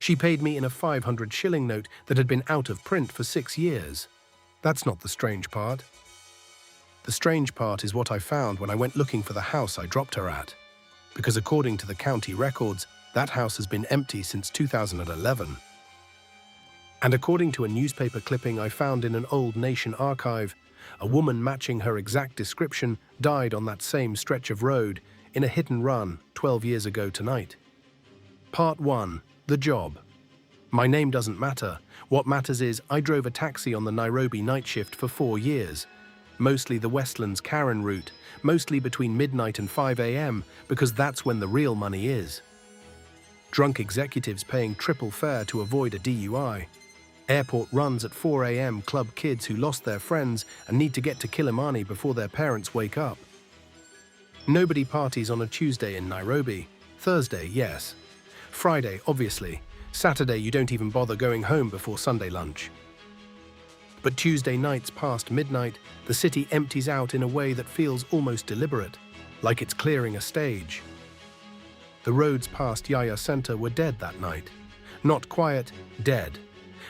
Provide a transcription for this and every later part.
She paid me in a 500 shilling note that had been out of print for 6 years. That's not the strange part. The strange part is what I found when I went looking for the house I dropped her at. Because according to the county records, that house has been empty since 2011. And according to a newspaper clipping I found in an old Nation archive, a woman matching her exact description died on that same stretch of road in a hit and run 12 years ago tonight. Part 1. The job. My name doesn't matter. What matters is I drove a taxi on the Nairobi night shift for 4 years. Mostly the Westlands Karen route, mostly between midnight and 5 a.m. because that's when the real money is. Drunk executives paying triple fare to avoid a DUI. Airport runs at 4 a.m. club kids who lost their friends and need to get to Kilimani before their parents wake up. Nobody parties on a Tuesday in Nairobi. Thursday, yes. Friday, obviously. Saturday, you don't even bother going home before Sunday lunch. But Tuesday nights past midnight, the city empties out in a way that feels almost deliberate, like it's clearing a stage. The roads past Yaya Center were dead that night. Not quiet, dead.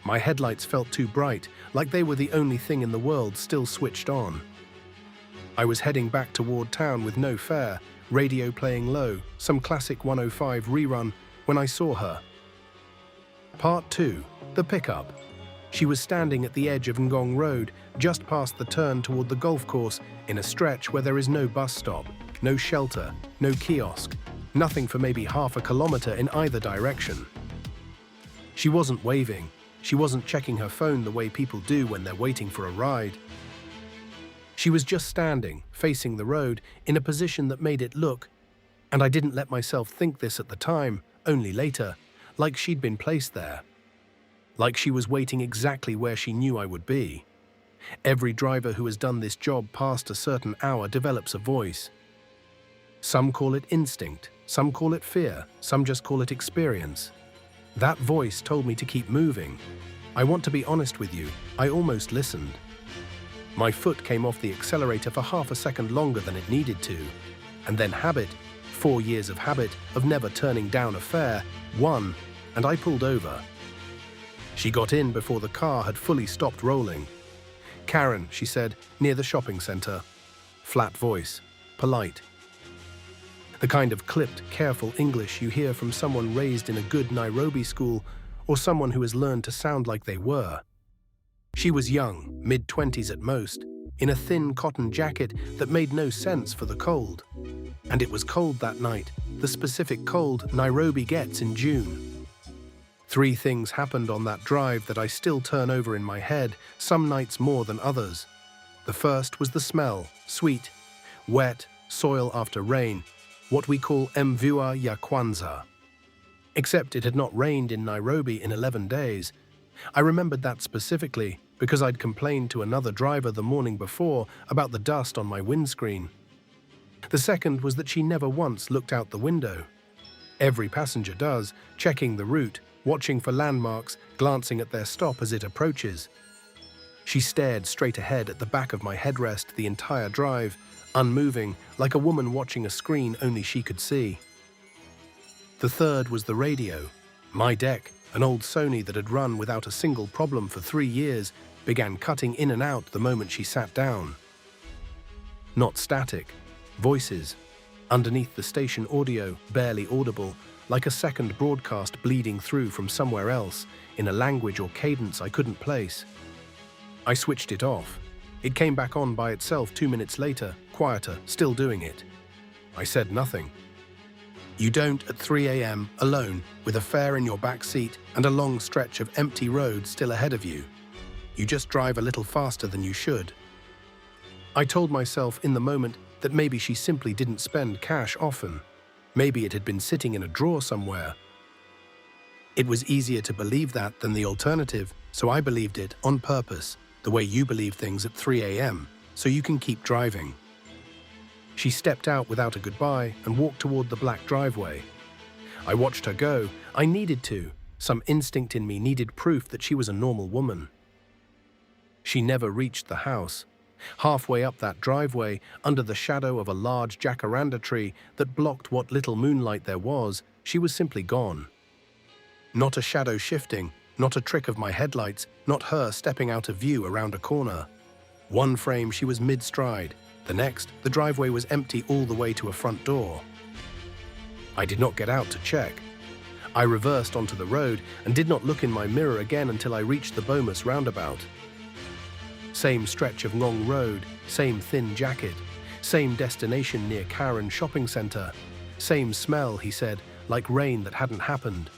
My headlights felt too bright, like they were the only thing in the world still switched on. I was heading back toward town with no fare, radio playing low, some classic 105 rerun, when I saw her. Part 2. The pickup. She was standing at the edge of Ngong Road, just past the turn toward the golf course, in a stretch where there is no bus stop, no shelter, no kiosk, nothing for maybe half a kilometer in either direction. She wasn't waving. She wasn't checking her phone the way people do when they're waiting for a ride. She was just standing, facing the road, in a position that made it look, and I didn't let myself think this at the time, only later, like she'd been placed there. Like she was waiting exactly where she knew I would be. Every driver who has done this job past a certain hour develops a voice. Some call it instinct, some call it fear, some just call it experience. That voice told me to keep moving. I want to be honest with you, I almost listened. My foot came off the accelerator for half a second longer than it needed to. And then habit, 4 years of habit of never turning down a fare, won, and I pulled over. She got in before the car had fully stopped rolling. "Karen," she said, "near the shopping center." Flat voice, polite. The kind of clipped, careful English you hear from someone raised in a good Nairobi school or someone who has learned to sound like they were. She was young, mid-20s at most, in a thin cotton jacket that made no sense for the cold. And it was cold that night, the specific cold Nairobi gets in June. 3 things happened on that drive that I still turn over in my head, some nights more than others. The first was the smell, sweet, wet, soil after rain, what we call mvua ya kwanza. Except it had not rained in Nairobi in 11 days. I remembered that specifically because I'd complained to another driver the morning before about the dust on my windscreen. The second was that she never once looked out the window. Every passenger does, checking the route, watching for landmarks, glancing at their stop as it approaches. She stared straight ahead at the back of my headrest the entire drive, unmoving, like a woman watching a screen only she could see. The third was the radio. My deck, an old Sony that had run without a single problem for 3 years, began cutting in and out the moment she sat down. Not static. Voices. Underneath the station audio, barely audible, like a second broadcast bleeding through from somewhere else, in a language or cadence I couldn't place. I switched it off. It came back on by itself 2 minutes later, quieter, still doing it. I said nothing. You don't at 3 a.m., alone, with a fare in your back seat and a long stretch of empty road still ahead of you. You just drive a little faster than you should. I told myself in the moment that maybe she simply didn't spend cash often. Maybe it had been sitting in a drawer somewhere. It was easier to believe that than the alternative, so I believed it on purpose, the way you believe things at 3 a.m., so you can keep driving. She stepped out without a goodbye and walked toward the black driveway. I watched her go. I needed to. Some instinct in me needed proof that she was a normal woman. She never reached the house. Halfway up that driveway, under the shadow of a large jacaranda tree that blocked what little moonlight there was, she was simply gone. Not a shadow shifting, not a trick of my headlights, not her stepping out of view around a corner. One frame she was mid-stride, the next the driveway was empty all the way to a front door. I did not get out to check. I reversed onto the road and did not look in my mirror again until I reached the Bomas roundabout. Same stretch of Ngong Road, same thin jacket, same destination near Karen shopping centre, same smell, he said, like rain that hadn't happened.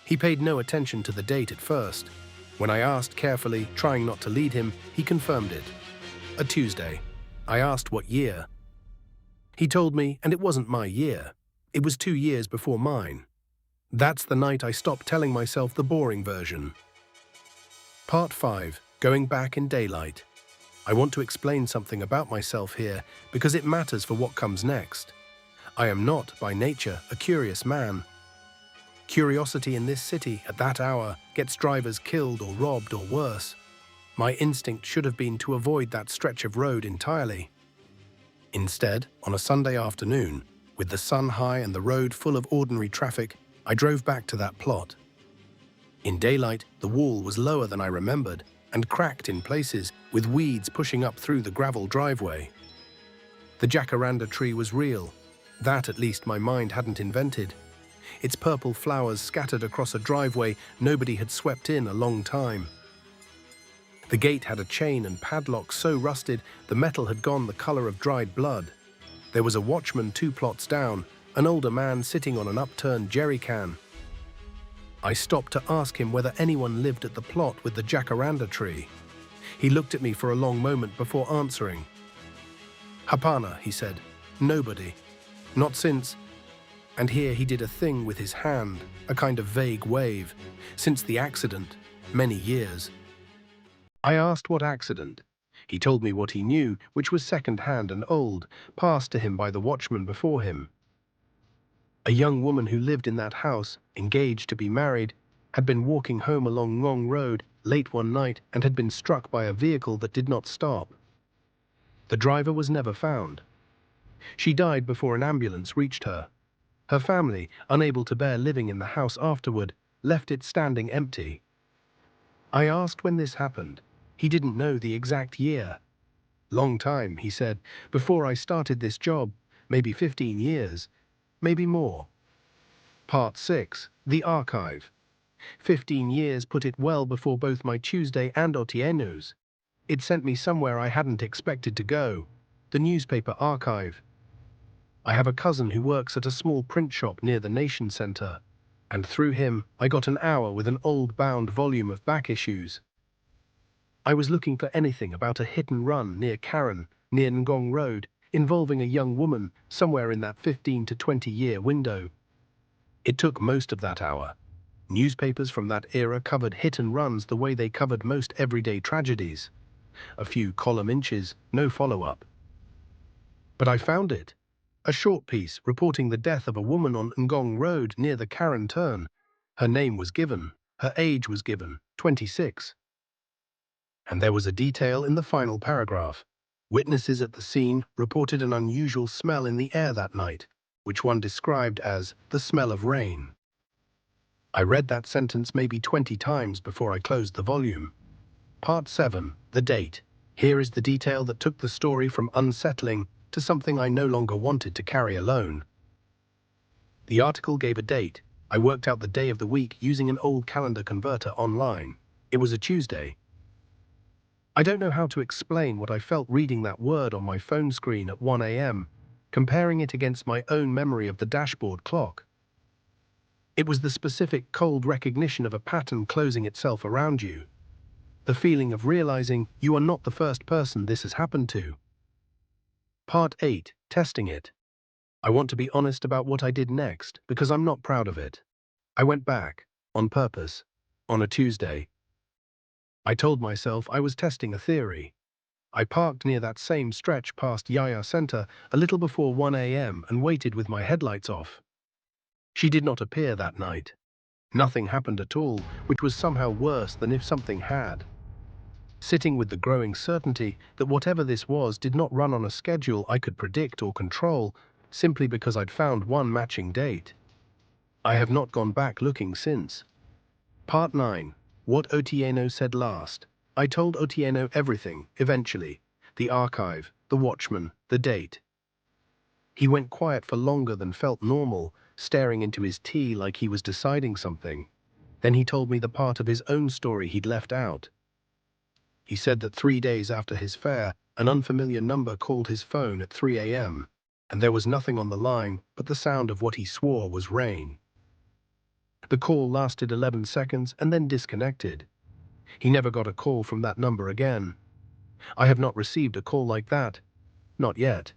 He paid no attention to the date at first. When I asked carefully, trying not to lead him, he confirmed it. A Tuesday. I asked what year. He told me, and it wasn't my year. It was 2 years before mine. That's the night I stopped telling myself the boring version. Part 5. Going back in daylight. I want to explain something about myself here because it matters for what comes next. I am not, by nature, a curious man. Curiosity in this city at that hour gets drivers killed or robbed or worse. My instinct should have been to avoid that stretch of road entirely. Instead, on a Sunday afternoon, with the sun high and the road full of ordinary traffic, I drove back to that plot. In daylight, the wall was lower than I remembered and cracked in places, with weeds pushing up through the gravel driveway. The jacaranda tree was real. That, at least, my mind hadn't invented. Its purple flowers scattered across a driveway nobody had swept in a long time. The gate had a chain and padlock so rusted the metal had gone the color of dried blood. There was a watchman 2 plots down, an older man sitting on an upturned jerry can. I stopped to ask him whether anyone lived at the plot with the jacaranda tree. He looked at me for a long moment before answering. "Hapana," he said. "Nobody. Not since..." And here he did a thing with his hand, a kind of vague wave. "Since the accident, many years." I asked what accident. He told me what he knew, which was second-hand and old, passed to him by the watchman before him. A young woman who lived in that house, engaged to be married, had been walking home along Ngong Road late one night and had been struck by a vehicle that did not stop. The driver was never found. She died before an ambulance reached her. Her family, unable to bear living in the house afterward, left it standing empty. I asked when this happened. He didn't know the exact year. "Long time," he said, "before I started this job, maybe 15 years, maybe more." Part 6. The Archive. 15 years put it well before both my Tuesday and Otieno's. It sent me somewhere I hadn't expected to go, the newspaper archive. I have a cousin who works at a small print shop near the Nation Centre, and through him I got an hour with an old bound volume of back issues. I was looking for anything about a hit and run near Karen, near Ngong Road, involving a young woman somewhere in that 15 to 20-year window. It took most of that hour. Newspapers from that era covered hit and runs the way they covered most everyday tragedies. A few column inches, no follow-up. But I found it. A short piece reporting the death of a woman on Ngong Road near the Karen turn. Her name was given. Her age was given, 26. And there was a detail in the final paragraph. Witnesses at the scene reported an unusual smell in the air that night, which one described as the smell of rain. I read that sentence maybe 20 times before I closed the volume. Part 7. The date. Here is the detail that took the story from unsettling to something I no longer wanted to carry alone. The article gave a date. I worked out the day of the week using an old calendar converter online. It was a Tuesday. I don't know how to explain what I felt reading that word on my phone screen at 1 a.m., comparing it against my own memory of the dashboard clock. It was the specific cold recognition of a pattern closing itself around you. The feeling of realizing you are not the first person this has happened to. Part 8. Testing it. I want to be honest about what I did next because I'm not proud of it. I went back, on purpose, on a Tuesday. I told myself I was testing a theory. I parked near that same stretch past Yaya Center a little before 1 a.m. and waited with my headlights off. She did not appear that night. Nothing happened at all, which was somehow worse than if something had. Sitting with the growing certainty that whatever this was did not run on a schedule I could predict or control, simply because I'd found one matching date. I have not gone back looking since. Part 9. What Otieno said last. I told Otieno everything, eventually. The archive, the watchman, the date. He went quiet for longer than felt normal, staring into his tea like he was deciding something. Then he told me the part of his own story he'd left out. He said that 3 days after his fare, an unfamiliar number called his phone at 3 a.m., and there was nothing on the line but the sound of what he swore was rain. The call lasted 11 seconds and then disconnected. He never got a call from that number again. I have not received a call like that. Not yet.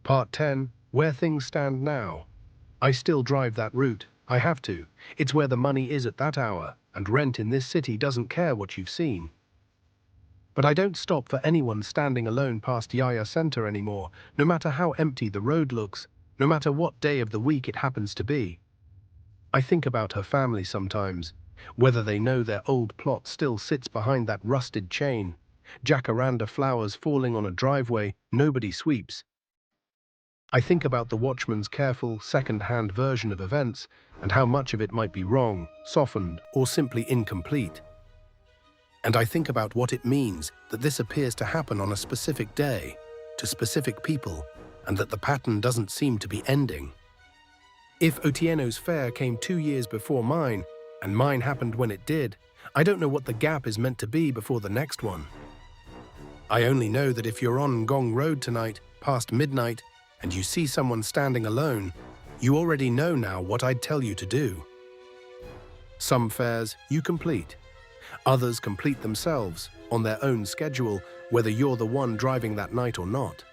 Part 10. Where things stand now. I still drive that route. I have to. It's where the money is at that hour, and rent in this city doesn't care what you've seen. But I don't stop for anyone standing alone past Yaya Center anymore, no matter how empty the road looks, no matter what day of the week it happens to be. I think about her family sometimes, whether they know their old plot still sits behind that rusted chain, jacaranda flowers falling on a driveway nobody sweeps. I think about the watchman's careful, second-hand version of events and how much of it might be wrong, softened, or simply incomplete. And I think about what it means that this appears to happen on a specific day, to specific people, and that the pattern doesn't seem to be ending. If Otieno's fare came 2 years before mine, and mine happened when it did, I don't know what the gap is meant to be before the next one. I only know that if you're on Ngong Road tonight, past midnight, and you see someone standing alone, you already know now what I'd tell you to do. Some fares you complete. Others complete themselves, on their own schedule, whether you're the one driving that night or not.